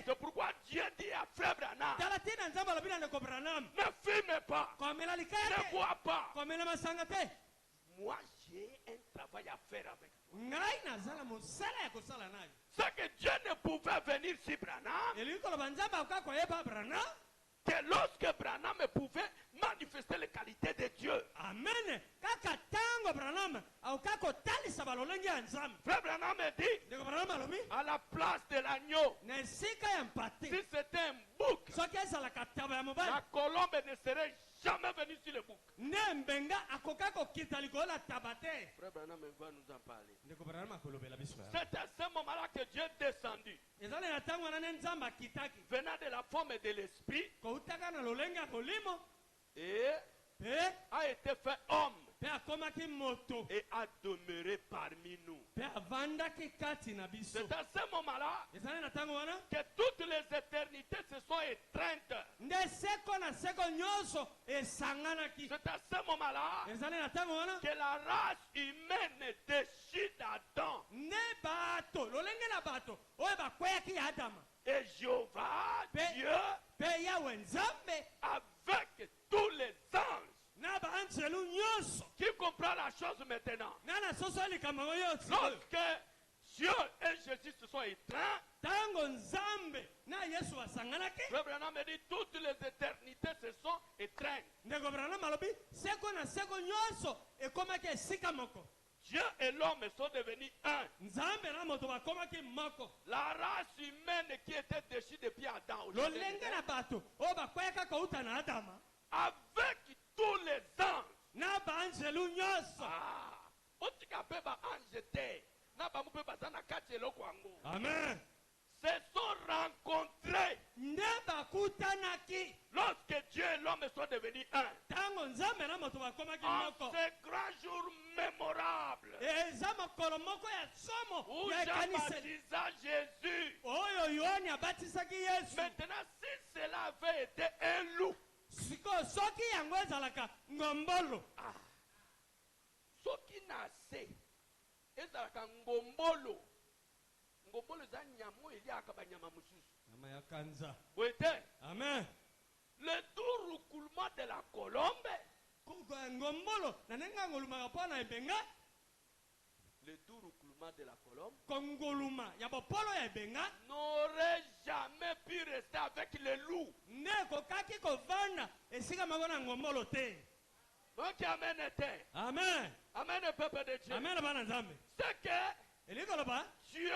C'est pourquoi Dieu dit à frère Branham, ne fume pas, ne bois pas. Moi, j'ai un travail à faire avec toi. Ce que Dieu ne pouvait venir sur Branham, que lorsque Branham pouvait manifester les qualités de Dieu. Amen. Frère Branham dit, à la place de l'agneau, si c'était un bouc, la colombe ne serait jamais venue sur le bouc. Frère Branham va nous en parler. C'est à ce moment-là que Dieu est descendu, venant de la forme de l'esprit, et a été fait homme et a demeuré parmi nous. C'est à ce moment-là que toutes les éternités se sont étreintes. C'est à ce moment-là que la race humaine déchire d'Adam. Et Jéhovah, Dieu, avec tous les anges, qui comprend la chose maintenant. Lorsque Dieu et Jésus se sont étreints, Frère Branham dit toutes les éternités se sont étreintes. Dieu et l'homme sont devenus un. La race humaine qui était déchue depuis Adam, avec tous les anges, Amen. se sont rencontrés lorsque Dieu et l'homme sont devenus un. En ce grand jour mémorable où Jean baptisa Jésus. Maintenant, si cela avait été un loup, soki nase ezalaka ngombolo za nyamo eliaka banyama mususu. Amen. Le tout roucoulement de la colombe, le tout roucoulement de la colombe n'aurait jamais pu rester avec le loup. Donc amen était. Amen. Amen le peuple de Dieu. Amen. C'est que Dieu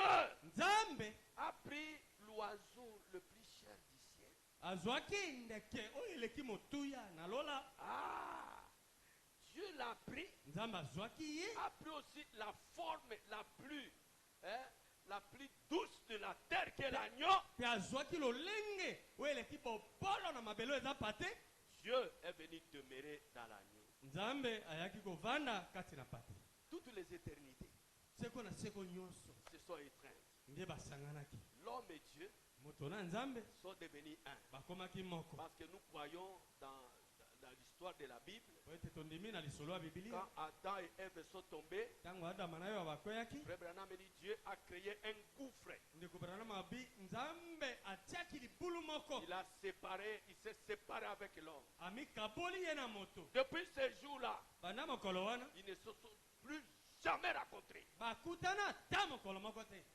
a pris l'oiseau le plus cher du ciel. Dieu l'a pris. A pris aussi la forme la plus douce de la terre que l'agneau. Dieu est venu demeurer dans l'agneau. Toutes les éternités se sont étreintes. L'homme et Dieu sont devenus un. Parce que nous croyons dans l'histoire de la Bible. Quand Adam et Ève sont tombés, Frère Branham dit Dieu a créé un gouffre. Il s'est séparé avec l'homme. Depuis ce jour-là, ils ne se sont plus jamais rencontrés.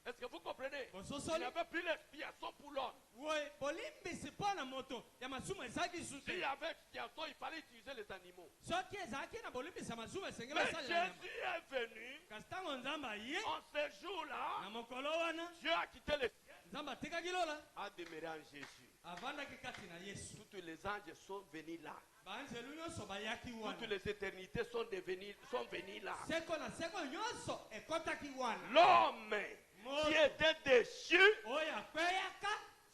Est-ce que vous comprenez? Il n'y avait plus l'expiation pour l'homme. S'il y avait expiation, il fallait utiliser les animaux. Mais Jésus est venu. En ce jour-là, Dieu a quitté le ciel, a demeuré en Jésus. Tous les anges sont venus là. Toutes les éternités sont venues là. L'homme qui était déchu,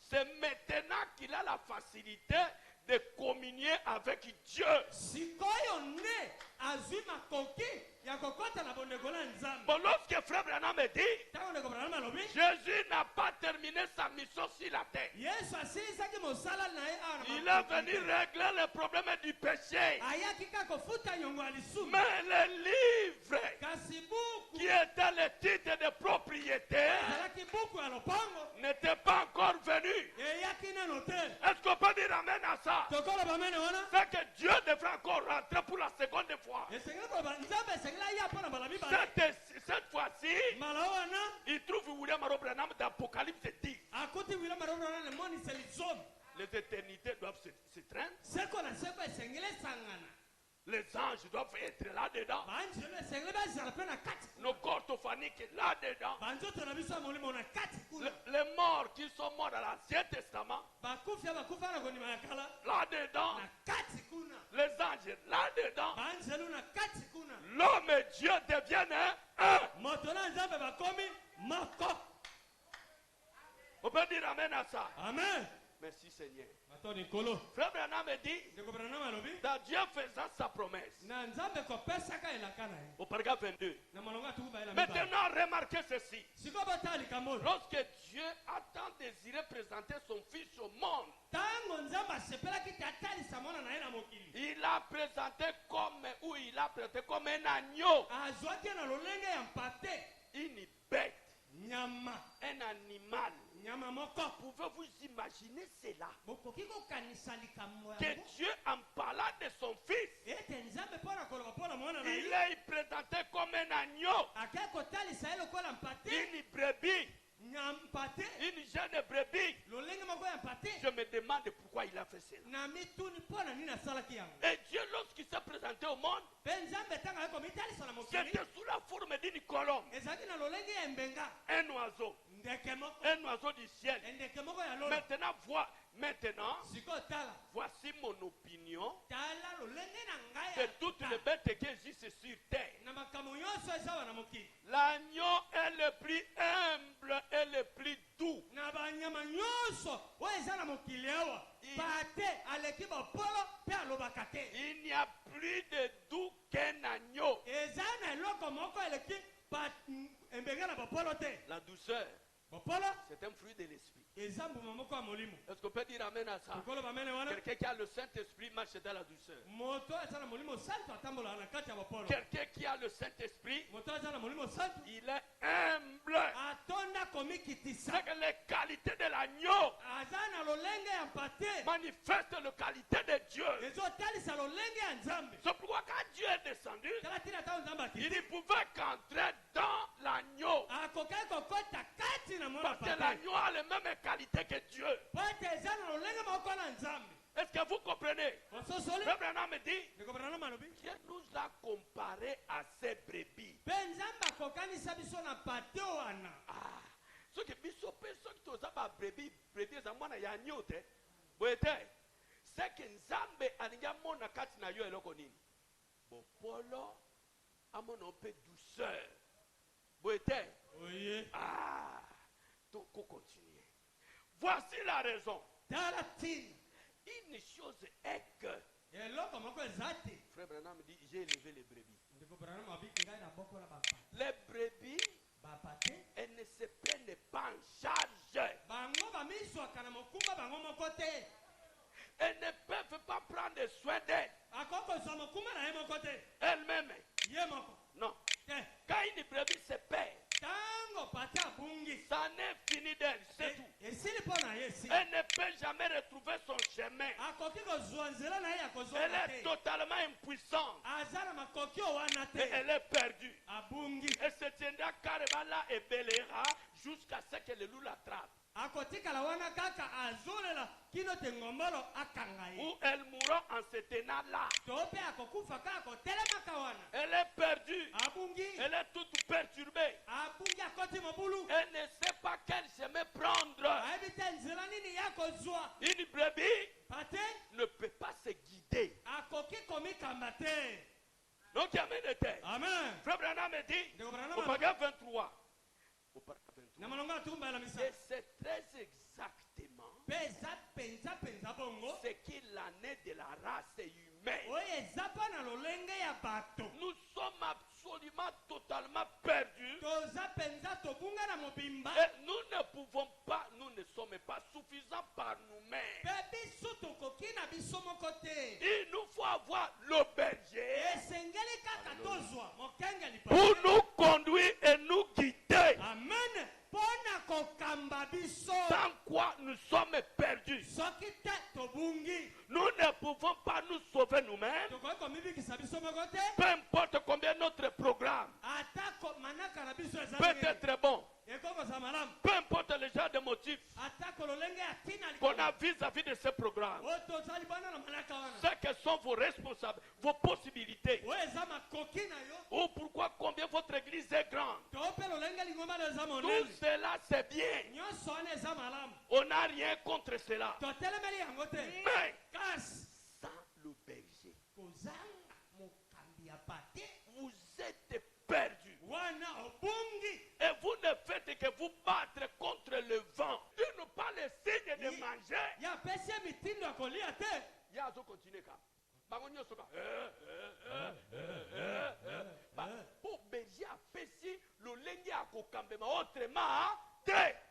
c'est maintenant qu'il a la facilité de communier avec Dieu. Bon, lorsque Frère Branham dit, Jésus n'a pas terminé sa mission sur la terre. Il est venu régler le problème du péché. Mais le livre qui était le titre de propriété n'était pas encore l'Apocalypse 10. Les éternités doivent s'étreindre. Les anges doivent être là-dedans. Nos corps tophaniques là-dedans. Les morts qui sont morts dans l'Ancien Testament. Là-dedans. Les anges là-dedans. L'homme et Dieu deviennent un. On peut dire amen à ça. Amen. Merci Seigneur. Frère Branham dit, dans Dieu faisant sa promesse, au paragraphe 22, maintenant remarquez ceci. Lorsque Dieu a tant désiré présenter son fils au monde, il a présenté comme un agneau, une bête, un animal. Pouvez-vous imaginer cela? Que Dieu en parlant de son fils, il est présenté comme un agneau, une brebis, une jeune brebis. Je me demande pourquoi il a fait cela. Et Dieu, lorsqu'il s'est présenté au monde, c'était sous la forme d'une colombe, un oiseau du ciel. Maintenant, voici mon opinion de toutes les bêtes qui existent sur terre. L'agneau est le plus humble et le plus doux. Il n'y a plus de doux qu'un agneau. La douceur, c'est un fruit de l'esprit. Est-ce qu'on peut dire amen à ça? Quelqu'un qui a le Saint-Esprit marche dans la douceur. Quelqu'un qui a le Saint-Esprit, il est humble. C'est que les qualités de l'agneau manifestent les qualités de Dieu. C'est pourquoi quand Dieu est descendu, il ne pouvait qu'entrer dans l'agneau. Parce que l'agneau a les mêmes qualités que Dieu. Est-ce que vous comprenez? Le Branham me dit, Dieu nous a comparé à ces brebis. Ce que c'est que Nzambe aningamona kati na yo eloko nini? Bopolo amona peu douceur. Boete. Ah, donc on continue. Voici la raison. Une chose est que Frère Branham dit, j'ai élevé les brebis. Les brebis, elles ne se prennent pas en charge. Elles ne peuvent pas prendre soin d'elles. Elles-mêmes. Non. Quand une brebis se perd, ça n'est fini d'elle, c'est tout. Elle ne peut jamais retrouver son chemin. Elle est totalement impuissante. Et elle est perdue. Elle se tiendra carrément là et bêlera jusqu'à ce que le loup l'attrape. Ou elle mourra en se tenant là. Elle est perdue. Elle est toute perturbée. Elle ne sait pas quel chemin prendre. Une brebis ne peut pas se guider. Donc, amen. Frère Branham me dit, au paragraphe 23. Et c'est très exactement ce qu'il en est de la race humaine. Nous sommes absolument totalement perdus. Et nous ne pouvons pas, nous ne sommes pas suffisants par nous-mêmes. Il nous faut avoir le berger pour nous conduire et nous guider. Amen. Sans quoi nous sommes perdus. Nous ne pouvons pas nous sauver nous-mêmes. Peu importe combien notre programme peut être bon. Peu importe les gens de motif qu'on a vis-à-vis de ce programme, ce que sont vos responsables, vos possibilités, ou pourquoi combien votre église est grande. Tout cela c'est bien. On n'a rien contre cela. Mais sans le berger, vous êtes perdus. Et vous ne faites que vous battre contre le vent. Tu n'as pas le signe de manger. Il y a continuer comme. Pour berger à Pessi, le lengue à Kokambema, autrement, très.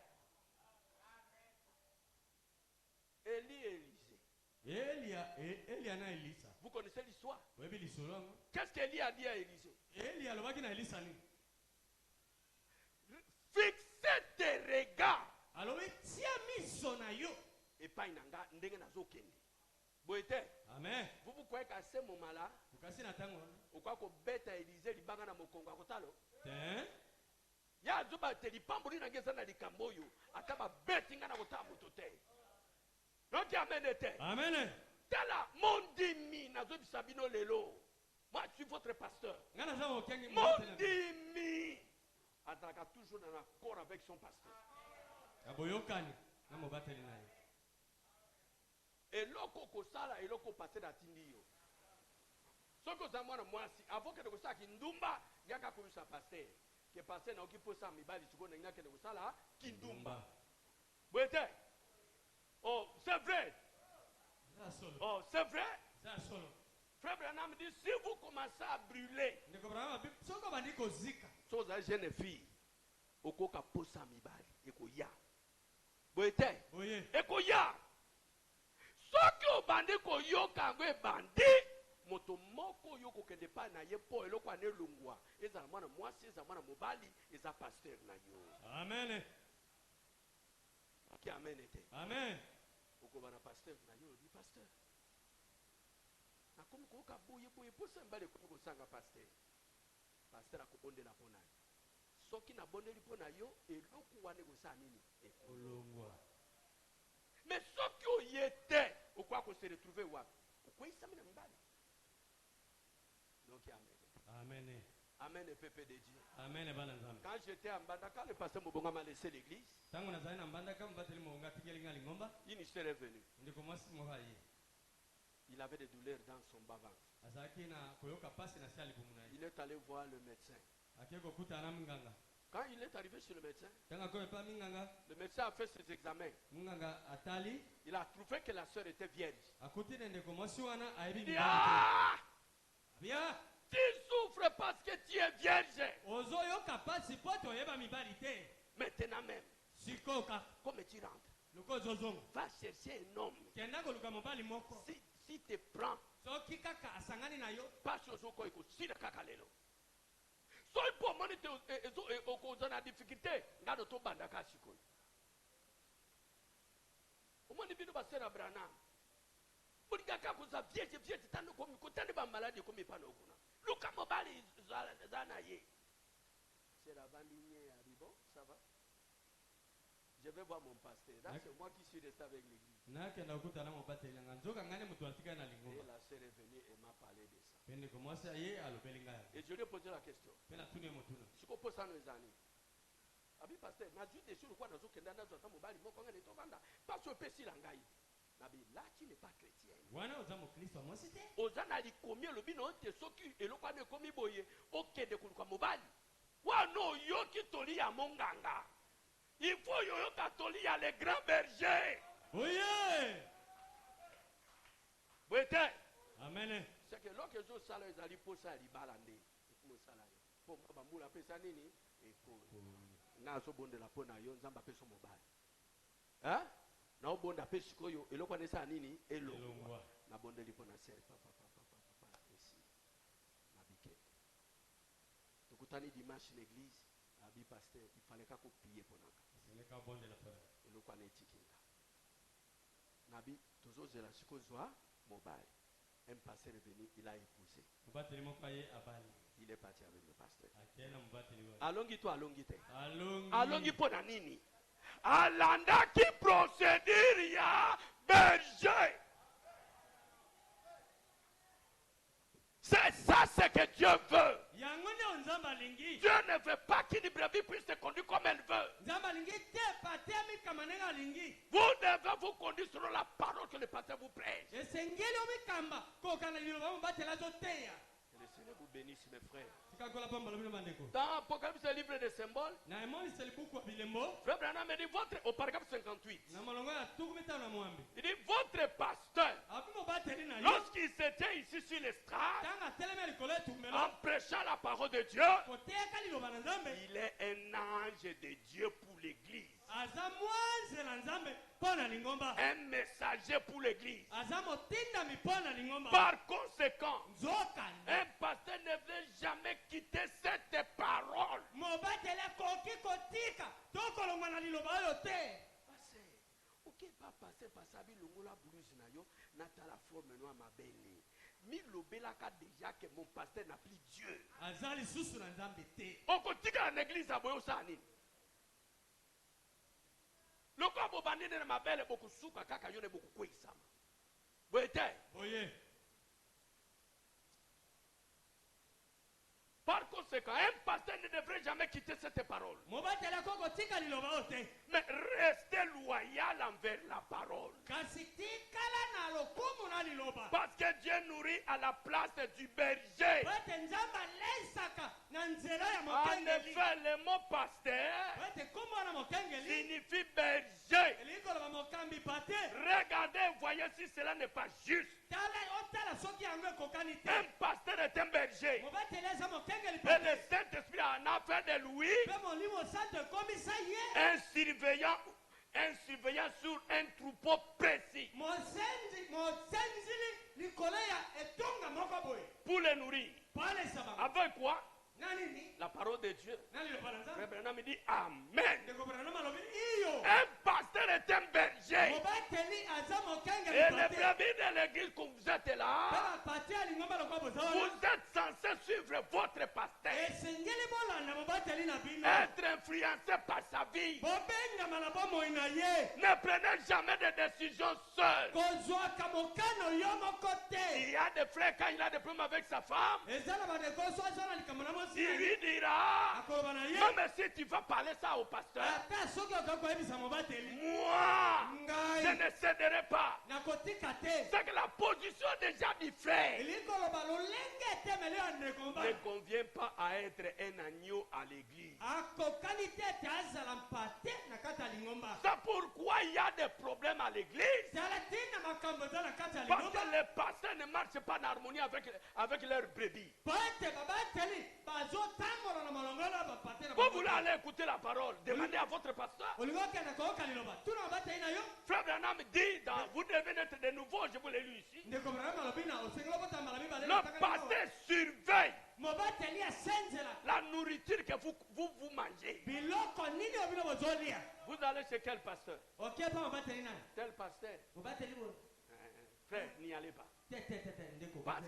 Vous connaissez l'histoire? Qu'est-ce qu'Élie a dit à Élisée? Fixez tes regards. Et pas une anga, ndenge nazo kende. Amen. Vous croyez qu'à ce moment-là, vous croyez que bête à Élisée, il banga na mokongo akotalo? Ya zuba te li pambuli na ngeza na likamboyo, ataba bête ngana kotamu tote. Donc amen était. Amen. Tala mondimi nazo bisabino lelo. Moi je suis votre pasteur. Mondimi ataka toujours dans accord avec son pasteur. Et loko kosala et loko passer da tindio. Soko za mwana mwasi avant que de kosaki ndumba yaka ko sa pasteur. Que pasteur na okipo sa mibali siko na ngaka de kosala kindumba. Boete. Oh, c'est vrai. Oh, c'est vrai. Frère Branham dit si vous commencez à brûler. Chose à jeune fille. Okoka posa mibali ekoya. Boete. Ekoya. Soki obandi koyoka ngo ebandi moto moko yoko kende pa na ye po eloko ane lungwa ezala mwana mwasi ezala mwana mobali eza pasteur na yo. Amen. Ki amen ete. Amen. Oko bana pasteur na yo di pasteur. Na komi ko ka boye posa mbale ko sanga pasteur. Pasteur akobondela pona. Soki na bondeli pona yo eloko wane go sa nini ekolongwa. Mais ce qui était, au quoi qu'on se retrouve où? Au quoi il s'amène mbali. Donc amen. Amen. Amen, peuple de Dieu. Amen. Quand j'étais en Bandaka, le pasteur Mobonga m'a laissé l'église. Il serait venu. Il avait des douleurs dans son bas-ventre. Il est allé voir le médecin. Quand il est arrivé chez le médecin, le médecin a fait ses examens. Il a trouvé que la sœur était vierge. Il dit, ah! Tu souffres parce que tu es vierge. Maintenant même, comme tu rentres, va chercher un homme. Si tu prends, pas sur ce qu'on si le kakalelo. So pour moniter aux difficulté, ngado to bandaka chiko. Omoni bino basera Branham. Bulingaka kuza vieje tano komi kotane ba maladie komi pano kuna. Luka mobali zana ye. C'est la bandinier Aribo, ça va? Je vais voir mon pasteur. Là, c'est moi qui suis resté avec l'église. Et la sœur est venue et m'a parlé de ça. Et je lui ai posé la question. Je compose ça nos années. Abi pasteur, na ju dessus quoi dans aucun dans son mobile mo konga to vanda parce que pesi langai. Nabi là tu n'es pas chrétien. Wana ozamu Kristo mo cité. Ozana li combien le bino te soki eloko ne komi boye okende kulukwa mobile. Wa no yoki toli ya monganga. Il faut yoyo katoli ya les grands bergers. Oui. Boete. Amen. C'est que lorsque je sala ezali pour ça li balande. Mo sala yo. Pour ba mula pesa nini? Eko. Na so bonde la pona yo nzamba peso mobile. Hein? Na obonda pesa koyo eloko nesa nini? Elongwa. Na bonde li pona sel papa ici. Na biket. Tukutani dimanche l'église, abi pasteur, il fallait ka ko prier ponaka. C'est le ka bonde la pona. Eloko na etikinga. Nabi tozo zela sikozwa mobile. Un pasteur est venu, il a épousé. Il est parti avec le pasteur. Allongi toi, allongi te. Allongi pour la nini. Alanda qui procédure, il y a berger. C'est ça ce que Dieu veut. Dieu ne veut pas qu'une brebis puisse se conduire comme elle veut. Vous devez vous conduire selon la parole que le pasteur vous prêche. Que le Seigneur vous bénisse, mes frères. Dans Apocalypse, le livre des symboles, Frère Branham dit au paragraphe 58. Il dit votre pasteur, lorsqu'il se tient ici sur l'estrade, en prêchant la parole de Dieu, il est un ange de Dieu pour l'église. Un messager pour l'église. Par conséquent, un pasteur ne veut jamais quitter cette parole. Ok, pas passer par ça, la blouse n'a la forme noire ma belle. Mi lobelaka déjà que mon pasteur n'a plus Dieu. On continue dans l'église à Boyosani. Le corps bobandi de ma belle beaucoup souka kaka yone beaucoup quoi ça. Boyete. Par conséquent, un pasteur ne devrait jamais quitter cette parole. Mais restez loyal envers la parole. Parce que Dieu nourrit à la place du berger. En effet, le mot pasteur signifie berger. Regardez, voyez si cela n'est pas juste. Un pasteur est un berger. Et le Saint-Esprit en a fait de lui un surveillant sur un troupeau précis. Pour le nourrir. Avec quoi? La parole de Dieu. Frère Branham dit Amen. Un pasteur est un berger. Et les brebis de l'église que vous êtes là, vous êtes censé suivre votre pasteur. Être influencé par sa vie. Ne prenez jamais de décisions seul. Il y a des frères, quand il a des problèmes avec sa femme, il lui dira, même si tu vas parler ça au pasteur, moi, je ne céderai pas. C'est que la position déjà du frère ne convient pas à être un agneau à l'église. C'est pourquoi il y a des problèmes à l'église. Parce que les pasteurs ne marchent pas en harmonie avec leurs brebis. Vous voulez aller écouter la parole, demandez à votre pasteur. Frère Branham dit, vous devez être de nouveau, je vous l'ai lu ici. Le pasteur surveille la nourriture que vous mangez. Vous allez chez quel pasteur? Tel pasteur. Frère, n'y allez pas. Parce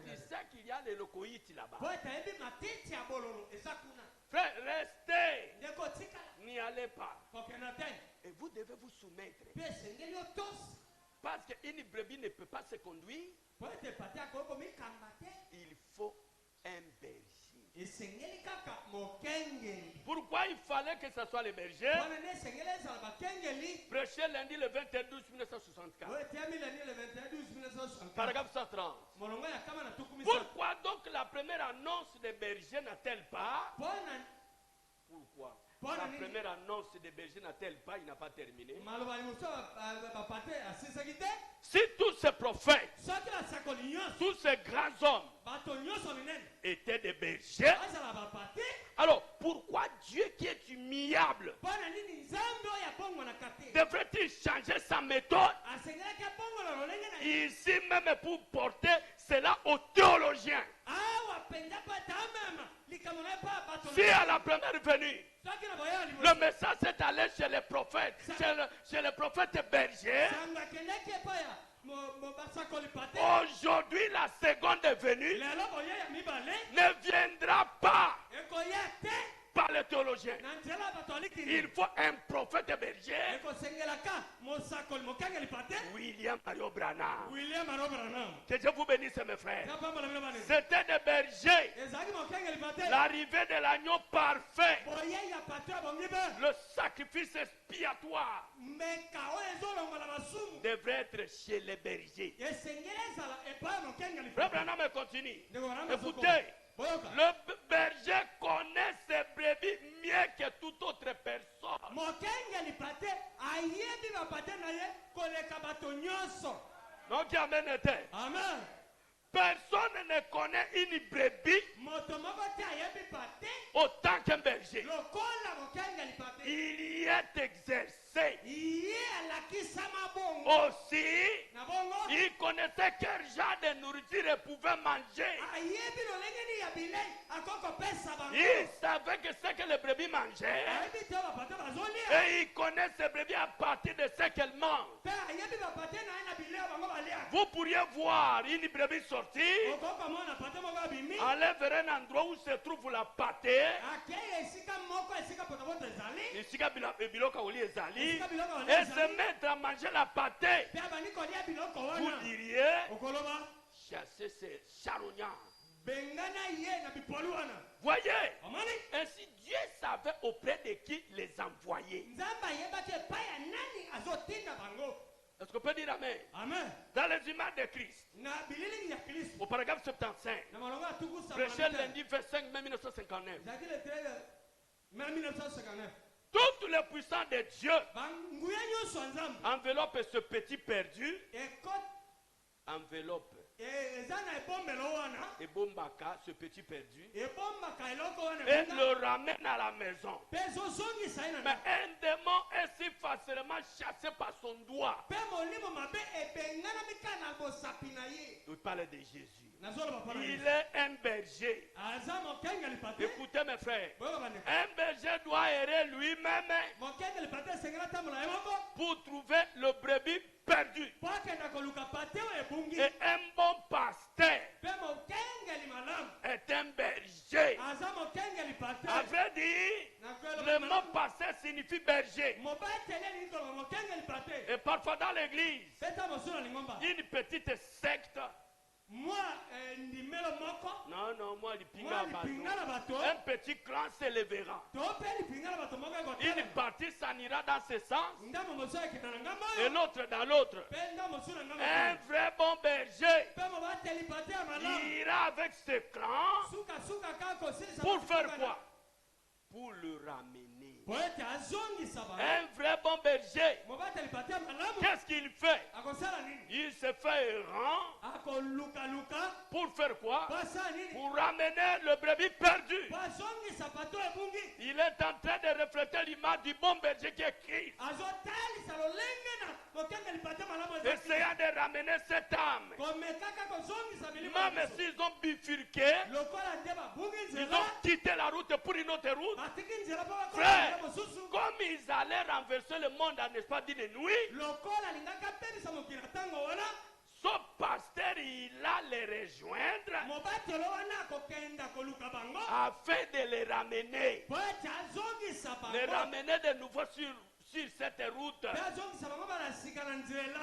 qu'il sait qu'il y a les locoïtes là-bas. Frère, restez. N'y allez pas. Et vous devez vous soumettre. Parce qu'une brebis ne peut pas se conduire. Il faut un berger. Pourquoi il fallait que ce soit le berger? Prêcher lundi le 21/12/1964. Paragraphe 130. Pourquoi donc la première annonce des bergers n'a-t-elle pas? Pourquoi? La première annonce des bergers n'a-t-elle pas? Il n'a pas terminé. Si tous ces prophètes, tous ces grands hommes étaient des bergers, alors pourquoi Dieu qui est humiliable devrait-il changer sa méthode ici même pour porter cela aux théologiens? Si à la première venue le message est allé chez les prophètes, chez les prophètes bergers, aujourd'hui la seconde venue ne viendra pas par les théologiens. Il faut un prophète berger. William Mario Branham. Que Dieu vous bénisse, mes frères. C'était des bergers. L'arrivée de l'agneau parfait. Le sacrifice expiatoire devrait être chez les bergers. Frère Branham continue. Écoutez, le berger connaît ses brebis mieux que toute autre personne. Donc, amen. Personne ne connaît une brebis autant qu'un berger. Il y est exercé. Aussi, il connaissait quel genre de nourriture il pouvait manger. Il savait que ce que les brebis mangeaient. Et il connaît ses brebis à partir de ce qu'elles mangent. Vous pourriez voir une brebis sortir, aller vers un endroit où se trouve la pâtée. Et se mettre à manger la pâtée. Vous diriez, chasser ces charognards. Voyez, ainsi Dieu savait auprès de qui les envoyer. Est-ce qu'on peut dire amen? Amen. Dans les images de Christ, au paragraphe 75, prêché lundi 25 mai 1959, toutes les puissances de Dieu enveloppent ce petit perdu, enveloppe et Bombaka, ce petit perdu, et le ramène à la maison. Mais un démon est si facilement chassé par son doigt. Il parle de Jésus. Il est un berger. Écoutez mes frères, un berger doit errer lui-même pour trouver le brebis perdu. Et un bon pasteur est un berger. À vrai dire, le mot pasteur signifie berger. Et parfois dans l'église, une petite secte. Non, moi, un petit clan s'élèvera. Une partie s'en ira dans ce sens et l'autre dans l'autre. Un vrai bon berger ira avec ce clan pour faire quoi? Pour le ramener. Un vrai bon berger, qu'est-ce qu'il fait? Il se fait errant. Pour faire quoi? Pour ramener le brebis perdu. Il est en train de refléter l'image du bon berger qui est Christ, essayant de ramener cette âme. Même s'ils ont bifurqué, ils ont quitté la route pour une autre route. Frère, comme ils allaient renverser le monde en espace d'une nuit, ce pasteur, il a les rejoindre afin de les ramener. Les ramener de nouveau sur cette route.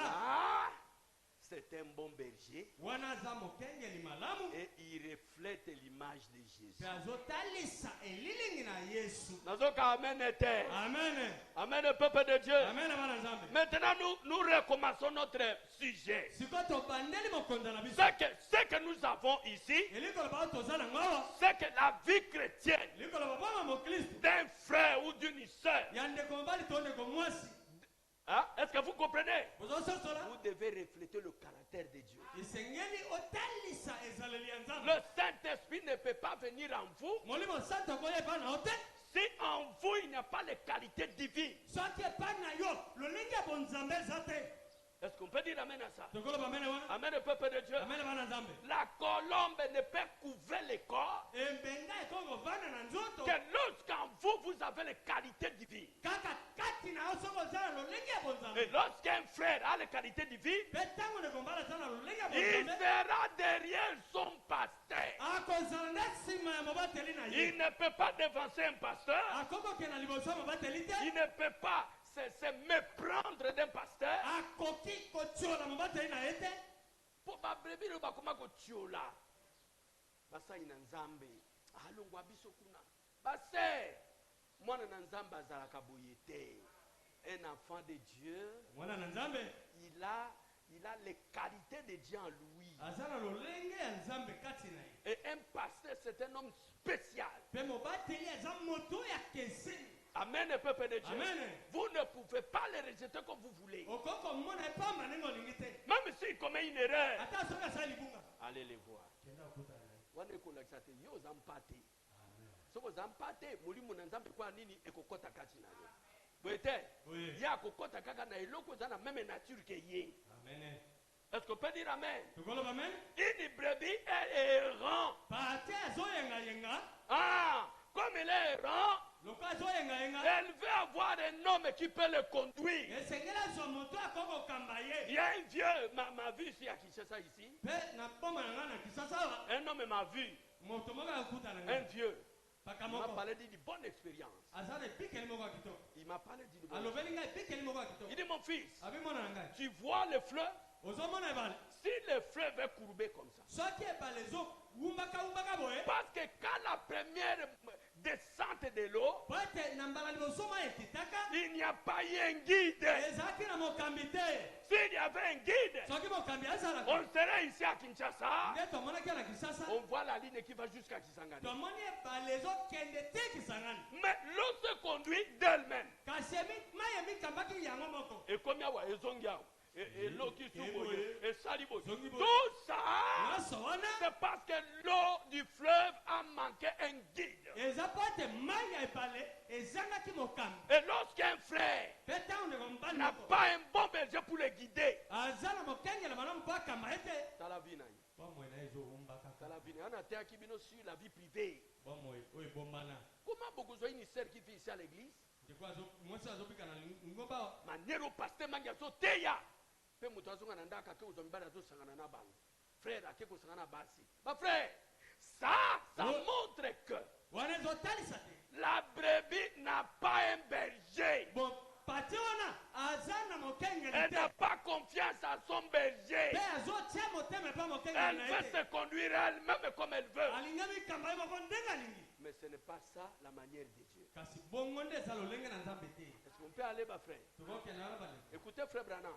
Ah, c'est un bon berger et il reflète l'image de Jésus. Amen. Amen, le peuple de Dieu. Maintenant, nous recommençons notre sujet. Ce que nous avons ici, c'est que la vie chrétienne d'un frère ou d'une sœur, hein? Est-ce que vous comprenez? Vous devez refléter le caractère de Dieu. Le Saint-Esprit ne peut pas venir en vous si en vous il n'y a pas les qualités divines. Est-ce qu'on peut dire amen à ça? Amen le peuple de Dieu. La colombe ne peut couvrir les corps que lorsqu'en vous, vous avez les qualités divines. Et lorsqu'un frère a les qualités divines, il sera derrière son pasteur. Il ne peut pas devancer un pasteur. Il ne peut pas se méprendre d'un pasteur. Pour ma brebis, le bakoma ko tiola. Basa ina nzambe. Alongwa biso kuna. Base. Mwana na nzambe azalaka boyete. Un enfant de Dieu. Mwana na nzambe. Il a les qualités de Dieu en lui. Et un pasteur, c'est un homme spécial. Amen, le peuple de Dieu. Amen. Vous ne pouvez pas les rejeter comme vous voulez. Même s'il commet une erreur, allez les voir. Est-ce qu'on peut dire amen? Une brebis est errant. Ah, comme elle est errant, elle veut avoir un homme qui peut le conduire. Il y a un vieux, m'a vu ici à Kinshasa ici. Un homme m'a vu. Un vieux. Il m'a parlé d'une bonne expérience. Il m'a parlé d'une bonne expérience. Il dit mon fils, tu vois le fleuve? Si le fleuve est courbé comme ça, parce que quand la première descente de l'eau, il n'y a pas eu un guide. S'il y avait un guide, on serait ici à Kinshasa. On voit la ligne qui va jusqu'à Kisangani. Mais l'eau se conduit d'elle-même. Et comme il y a et l'eau qui s'ouvre, et salibo. Tout ça, c'est parce que l'eau du fleuve a manqué un guide. Et lorsqu'un frère n'a pas un bon berger pour le guider, ça la vie n'a. Sur la vie privée. Comment beaucoup de une sœur qui vit ici à l'église? Maniero pasteur mangia soteya. Pe mutazunga nanda kake uzombara zo sangana na bango. Frère akeko sangana basi. Ma frère, ça montre que la brebis n'a pas un berger. Elle n'a pas confiance à son berger. Elle veut se conduire elle-même comme elle veut. Mais ce n'est pas ça la manière de Dieu. Est-ce qu'on peut aller, ma frère? Écoutez, frère Branham.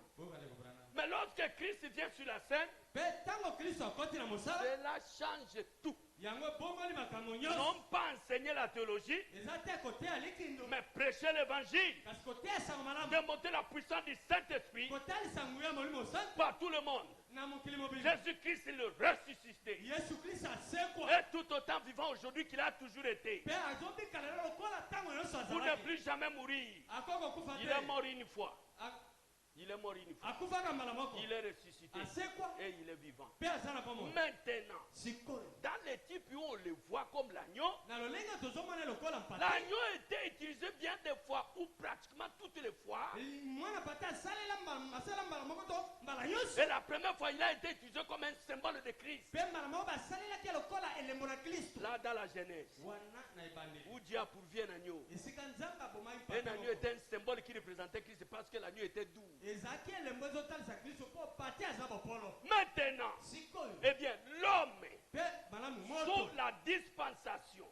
Mais lorsque Christ vient sur la scène, cela change tout. Non pas enseigner la théologie, mais prêcher l'évangile, démontrer la puissance du Saint-Esprit par tout le monde. Jésus-Christ est le ressuscité. Et tout autant vivant aujourd'hui qu'il a toujours été. Vous ne plus jamais mourir. Il est mort une fois. Il est mort une fois. Il est ressuscité. Et il est vivant. Maintenant, dans les types où on le voit comme l'agneau, l'agneau était utilisé bien des fois, ou pratiquement toutes les fois. Et la première fois, il a été utilisé comme un symbole de Christ. Là, dans la Genèse, où Dieu a pourvu un agneau. Un agneau était un symbole qui représentait Christ parce que l'agneau était doux. Maintenant, eh bien, l'homme sous la dispensation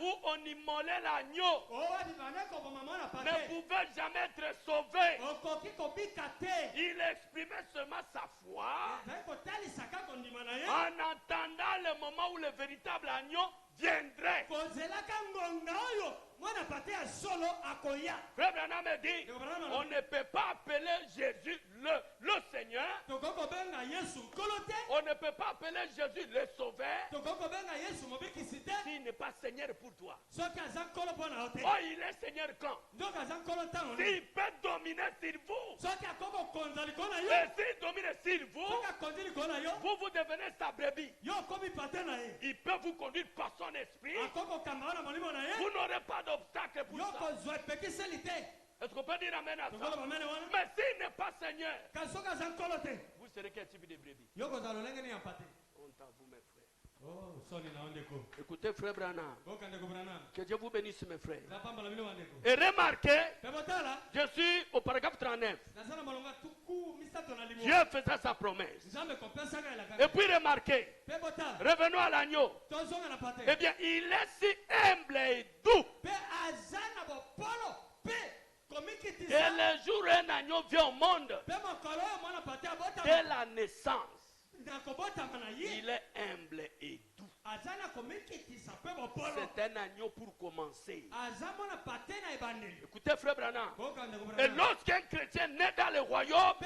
où on immolait l'agneau ne pouvait jamais être sauvé. Il exprimait seulement sa foi en attendant le moment où le véritable agneau viendrait. Frère Branham dit, on ne peut pas appeler Jésus le Seigneur. On ne peut pas appeler Jésus le Sauveur s'il n'est pas pas Seigneur pour toi, oh, il est Seigneur quand? S'il peut dominer sur vous, et s'il domine sur vous, vous devenez sa brebis. Il peut vous conduire par son esprit. Vous n'aurez pas d'obstacle pour ça. Est-ce qu'on peut dire amen à ça? Mais s'il n'est pas Seigneur, vous serez quel type de brebis? Honte à vous, mes frères. Écoutez, frère Branham, que Dieu vous bénisse, mes frères. Et remarquez, je suis au paragraphe 39. Dieu faisait sa promesse. Et puis remarquez, revenons à l'agneau. Eh bien, il est si humble et doux. Et le jour où un agneau vient au monde, dès la naissance, il est humble et doux. C'est un agneau pour commencer. Écoutez, frère Branham, et lorsqu'un chrétien naît dans le royaume,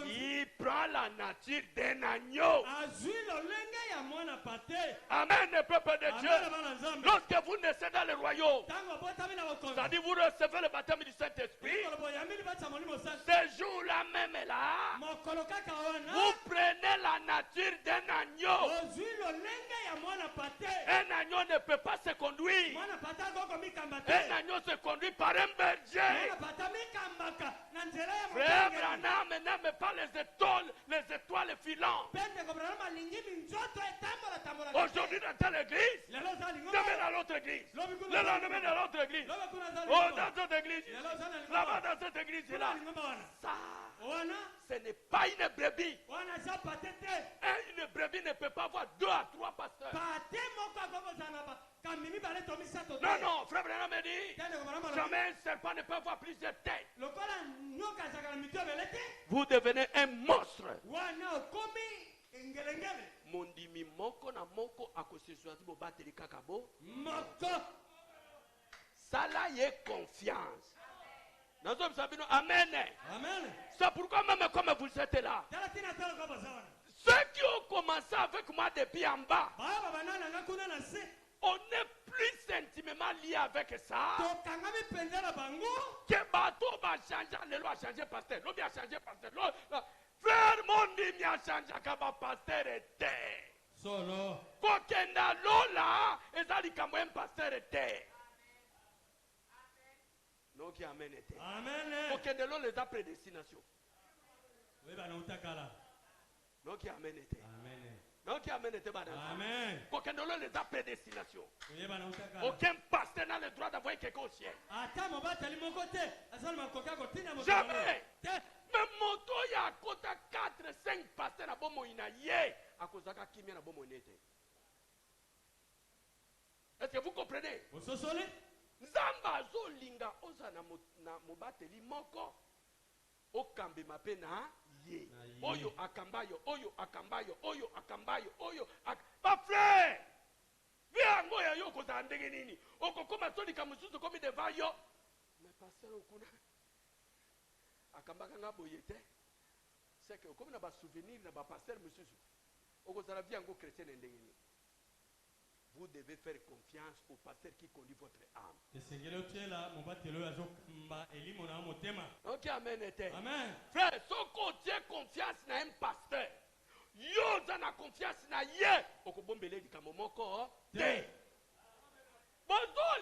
il prend la nature d'un agneau. Amen, le peuple de Dieu. Lorsque vous naissez dans le royaume, c'est-à-dire vous recevez le baptême du Saint-Esprit, ce jour-là même là, vous prenez la nature d'un agneau. Un agneau ne peut pas se conduire. Un agneau se conduit par un berger. Frère Branham n'aime pas les étoiles filantes. Aujourd'hui dans telle église, demain dans l'autre église, le lendemain dans l'autre église, oh dans cette église, là-bas dans cette église-là. Ça, ce n'est pas une brebis. Une brebis ne peut pas avoir 2 à 3 pasteurs. Non, non, frère Branham me dit, jamais un serpent ne peut avoir plusieurs têtes. Vous devenez un monstre. Mondimi moko na moko akosiswazi bo bateli kakabo. Ça là y est confiance. Amen. Amen. C'est pourquoi même comme vous êtes là, ceux qui ont commencé avec moi depuis en bas, on est plus intimement lié avec ça. Que bateau va changer, le loi a changé pasteur, l'homme a changé pasteur. Frère mon Dieu a changé comme pasteur était. Solo. Kokenda lola, ezali comme un pasteur était. Non qui amène été. Amen. Kokenda lola les prédestination. Non qui amène été. Amen. Donc, qui amène été madame. Amen. Aucun de les a prédestination. Aucun pasteur n'a le droit d'avoir quelqu'un au ciel. Jamais. Même moto y a côté 4, 5 pasteurs à bon moïna yé. À cause de ça, qui vient à bon moïna. Est-ce que vous comprenez? Zamba zo linga oza na mobateli moko. Okambe mapena. Oyo akambayo, oyo akambayo, oyo akambayo, oyo pas frère. Viens ngoya yo ko za ndenge nini? Okokoma toni kamususu komi devant yo. Mais pasteur okuna. Akambaka nga boyete. C'est que comme na ba souvenir na ba pasteur mususu. Okozala viens ngo chrétien ndenge nini? Vous devez faire confiance au pasteur qui conduit votre âme. Ok, amen. Amen. Frère, si on tient confiance dans un pasteur, vous avez confiance dans yé. Okobombele di kamomoko.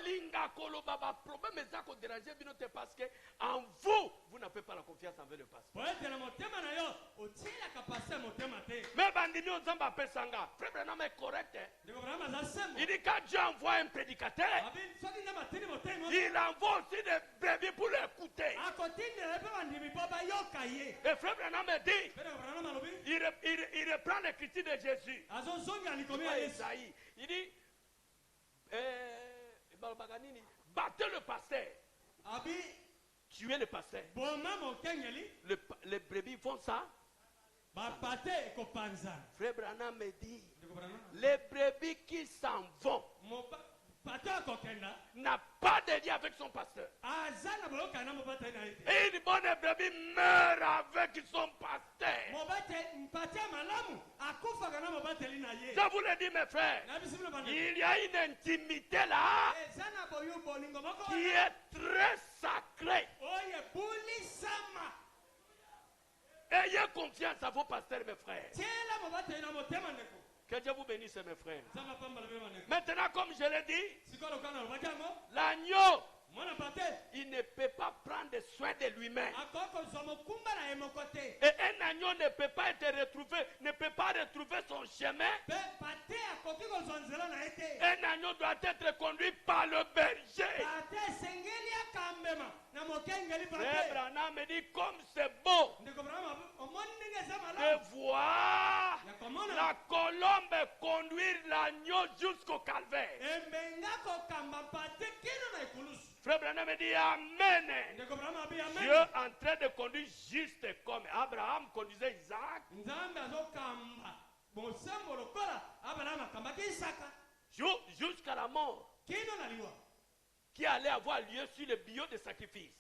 Linga kolobaba problème est ça qu'on dérange binote parce que en vous n'avez pas la confiance envers le pasteur. Mais bandini on zamba pesanga. Frère Branham est correct. Il dit quand Dieu envoie un prédicateur, il envoie aussi des bébés pour l'écouter. Et Frère Branham dit, il reprend les critiques de Jésus. Il dit battez le pasteur. Tuez le pasteur. Les brebis font ça. Frère Branham me dit, les brebis qui s'en vont n'a pas de lien avec son pasteur. Et une bonne brebis meurt avec son pasteur. Je vous le dis, mes frères, il y a une intimité là qui est très sacrée. Ayez confiance à vos pasteurs, mes frères. Que Dieu vous bénisse, mes frères. Maintenant, comme je l'ai dit, l'agneau, il ne peut pas prendre soin de lui-même. Et un agneau ne peut pas être retrouvé, ne peut pas retrouver son chemin. Un agneau doit être conduit par le berger. Frère Branham me dit, comme c'est beau de voir la colombe conduire l'agneau jusqu'au calvaire. Frère Branham me dit Amen. Dieu est en train de conduire juste comme Abraham conduisait Isaac. Jusqu'à la mort qui allait avoir lieu sur le bio de sacrifice.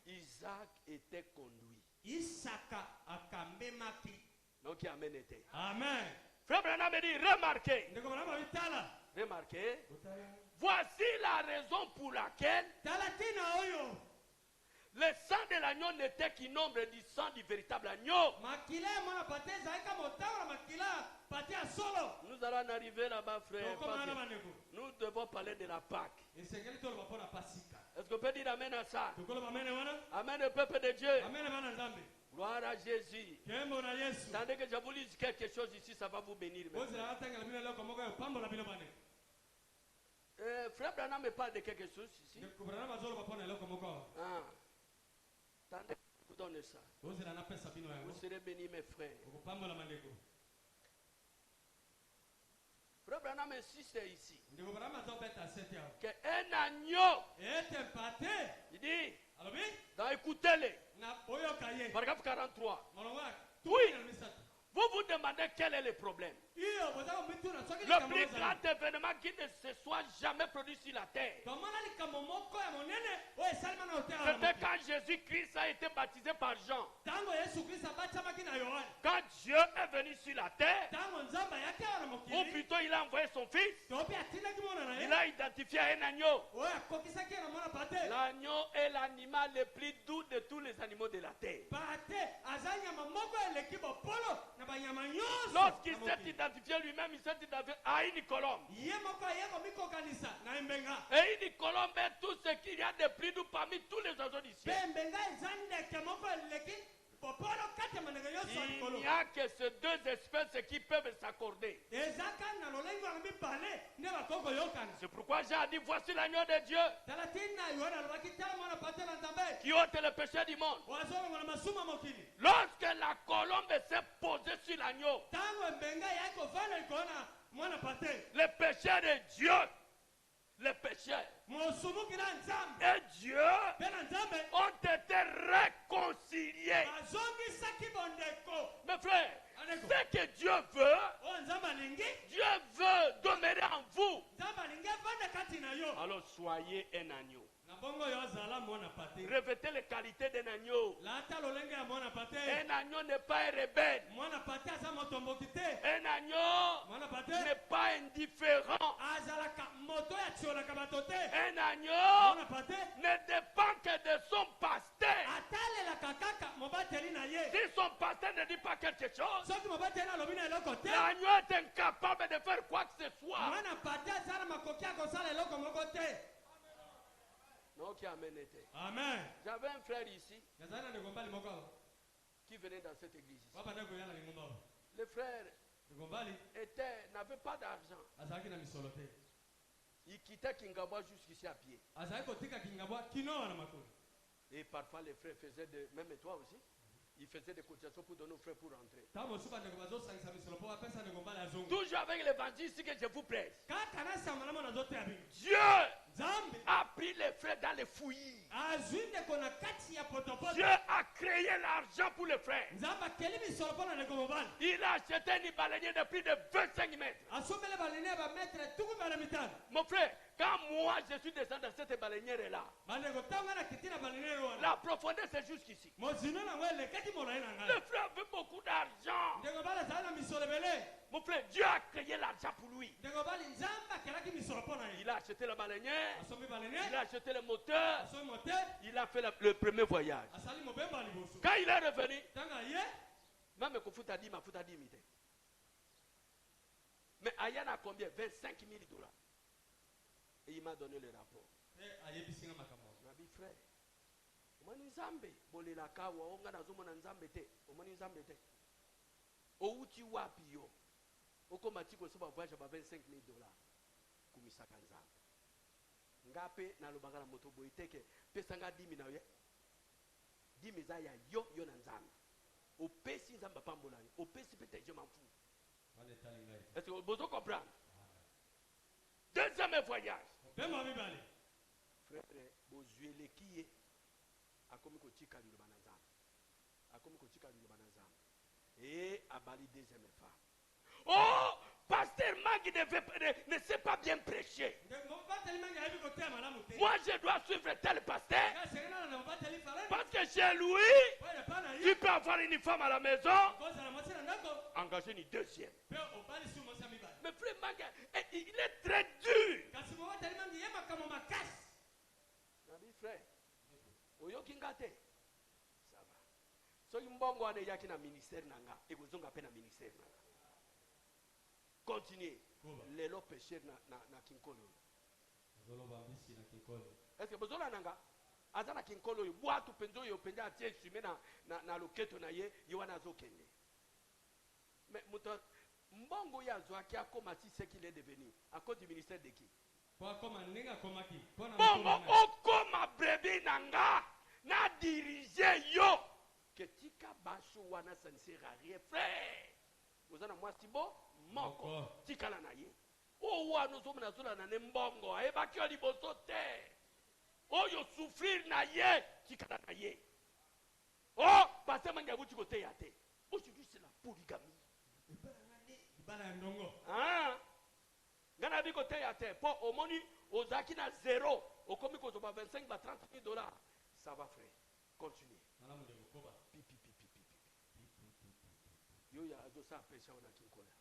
Isaac était conduit. Donc Amen était. Amen. Frère Branham me dit remarquez. Remarquez. Voici la raison pour laquelle le sang de l'agneau n'était qu'une ombre du sang du véritable agneau. Nous allons en arriver là-bas, frère. Nous devons parler de la Pâque. Est-ce qu'on peut dire Amen à ça? Amen au peuple de Dieu. Gloire à Jésus. Tandis que je vous lis quelque chose ici, ça va vous bénir. Frère Branham me parle de quelque chose ici. Attendez, vous donnez ça. Vous serez bénis, mes frères. Frère Branham insiste ici qu'un agneau, il dit, écoutez-les, paragraphe 43. Oui, vous vous demandez quel est le problème. Le plus grand événement qui ne se soit jamais produit sur la terre, c'était quand Jésus-Christ a été baptisé par Jean. Quand Dieu est venu sur la terre, ou plutôt il a envoyé son fils, il a identifié un agneau. L'agneau est l'animal le plus doux de tous les animaux de la terre. Lorsqu'il s'est identifié lui-même, il s'est identifié à une colombe. Et une colombe est tout ce qu'il y a de plus doux parmi tous les oiseaux du ciel. Il n'y a que ces deux espèces qui peuvent s'accorder. C'est pourquoi j'ai dit, voici l'agneau de Dieu qui ôte le péché du monde. Lorsque la colombe s'est posée sur l'agneau, le péché de Dieu, les péchés et Dieu ont été réconciliés. Mes frères, ce que Dieu veut demeurer en vous. Alors soyez un agneau. Revêtez les qualités d'un agneau. Un agneau n'est pas un rebelle. Un agneau n'est pas indifférent. Un agneau ne dépend que de son pasteur. Si son pasteur ne dit pas quelque chose, l'agneau est incapable de faire quoi que ce soit. Non, qui Amen était. Amen. J'avais un frère ici qui venait dans cette église ici. Le frère n'avait pas d'argent. Il quittait Kingabwa jusqu'ici à pied. Et parfois les frères faisaient même toi aussi, ils faisaient des cotisations pour donner aux frères pour rentrer. Toujours avec l'évangile que je vous prêche. Dieu a pris les frères dans les fouillis. Dieu a créé l'argent pour les frères. Il a acheté une baleinière de plus de 25 mètres. Mon frère, quand moi je suis descendu dans cette baleinière là, la profondeur c'est jusqu'ici. Le frère avait beaucoup d'argent. Mon frère, Dieu a créé l'argent pour lui. Il a acheté la baleinière, il a acheté le moteur, il a fait le premier voyage. Quand il est revenu, même Kofuta dit, mais Ayan a combien? 25 000 $. Et il m'a donné le rapport. Nabi frère, omani nzambe bolela kawa onga nazomona nzambe te, omani nzambe te. Outi wapi yo? Okoma tiko soba voyage ba 25 000 $. Kumisaka nzambe. Ngape na lobanga la moto boiteke pesanga 10 000 na ye. 10 000 ya yo na nzambe. Opesi nzamba pambola yo. Opesi pete je m'en fous. Est-ce que vous comprenez? Deuxième voyage. Frère, bozuele kiye akomi ko tika lu banazam. Akomi ko tika lu banazam. Et abali deuxième femme. Oh, pasteur Magui ne sait pas bien prêcher. Moi je dois suivre tel pasteur. Parce que chez lui, il peut avoir une femme à la maison. Engager une deuxième. Mais frère Magui, il est très dur. Nabi frère, oyokingate. Ça va. So imbongo ane yaki na ministère nanga, ekozonga pe na ministère nanga. Continuez. Les lots péchés na kinkolo. Est-ce que besoin nanga? Azana kinkolo yo boatu penzo yo penda tie sumé na loketo na ye yowana zokende. Mais muto mbongo ya zoaki akoma si ce qu'il est devenu à cause du ministère de qui? Bongo okoma brebi nanga na diriger yo que tika basho wana ça ne sert à rien frère. Vous en avez moi stibo moko tikala na ye. O wa no zo na zola na mbongo e ba kyo liboso te. O yo souffrir na ye tikala na ye. Oh parce que manga buti kote ya te. Aujourd'hui c'est la polygamie. Ah, Gana bi kote ya te. Po omoni ozaki na zéro. Okomi ko zoba 25 ba 30 000 $. Ça va frère. Continue. Yo ya azo sa pêche on a kinkola.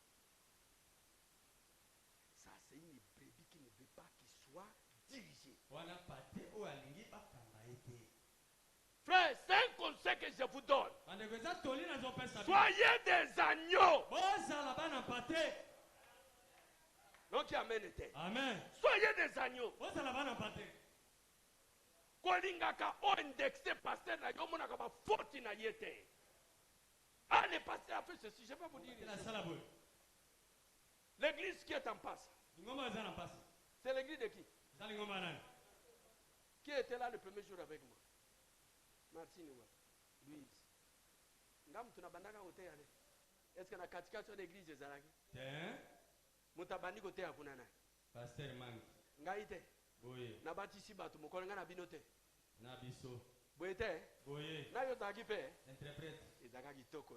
Ça c'est une brebis qui ne veut pas qu'il soit dirigé. Frère, c'est un conseil que je vous donne. Soyez des agneaux. Donc amen était. Amen. Soyez des agneaux. Kolingaka o indexé pasteur na yo mona ka faute na yete. Ah, le pasteur a fait ceci, je vais vous dire. L'église qui est en passe. C'est l'église de qui? Qui était là le premier jour avec moi? Martine, Louise. Est-ce que la katikation d'église est là? Mutabani côté à Kunana. Pasteur Mangi. Ngaite. Boye. Nabatisi batu mokolanga na binote. Na biso. Boyete. Boye. Na yo taki pe. Interprète. Ezaka kitoko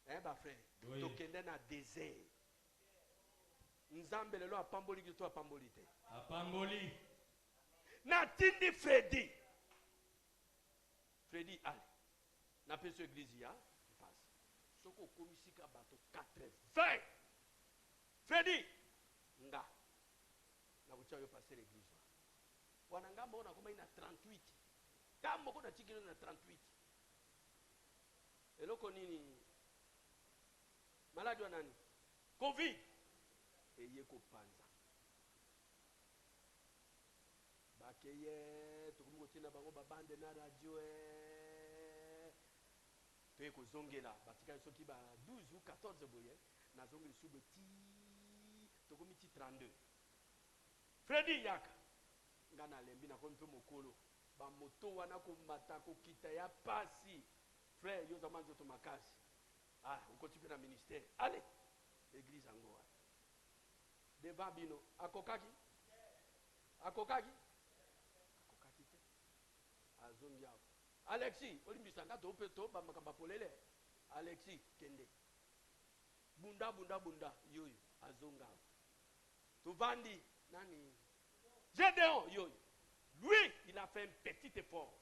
eh. Ba frère. Tokende na désert. Nzambe lelo apamboli kito apamboli te. Apamboli. Na tindi Freddy. Freddy allez. Na peso église ya. Passe. Soko komisika bato 80. Freddy. Nga. Na kucha yo passer l'église. Wanangamba ona koma ina 38. Kama kuna chikilo na 38. Eloko nini? Maladi wa nani? Covid. Eye ko panza. Bakeye tukumu tina bango babande na radio Tuye ko zongela batika soki ba 12 ou 14 boye na zongeli sube ti tukumu ti 32. Freddy Yaka. Ngana lembi na kompe mokolo. Ba moto wana ko mata ko kita ya pasi. Frère, yo zaman zoto makasi. Ah, on continue dans le ministère. Allez, l'église Angoa. Devant Bino. Akokaki? Akokaki? Akokaki te. Azongiao. Alexis, olimbisanga to peto ba makamba polele. Alexis kende. Bunda yoyo azongao. Tuvandi nani? Gédéon, lui, il a fait un petit effort.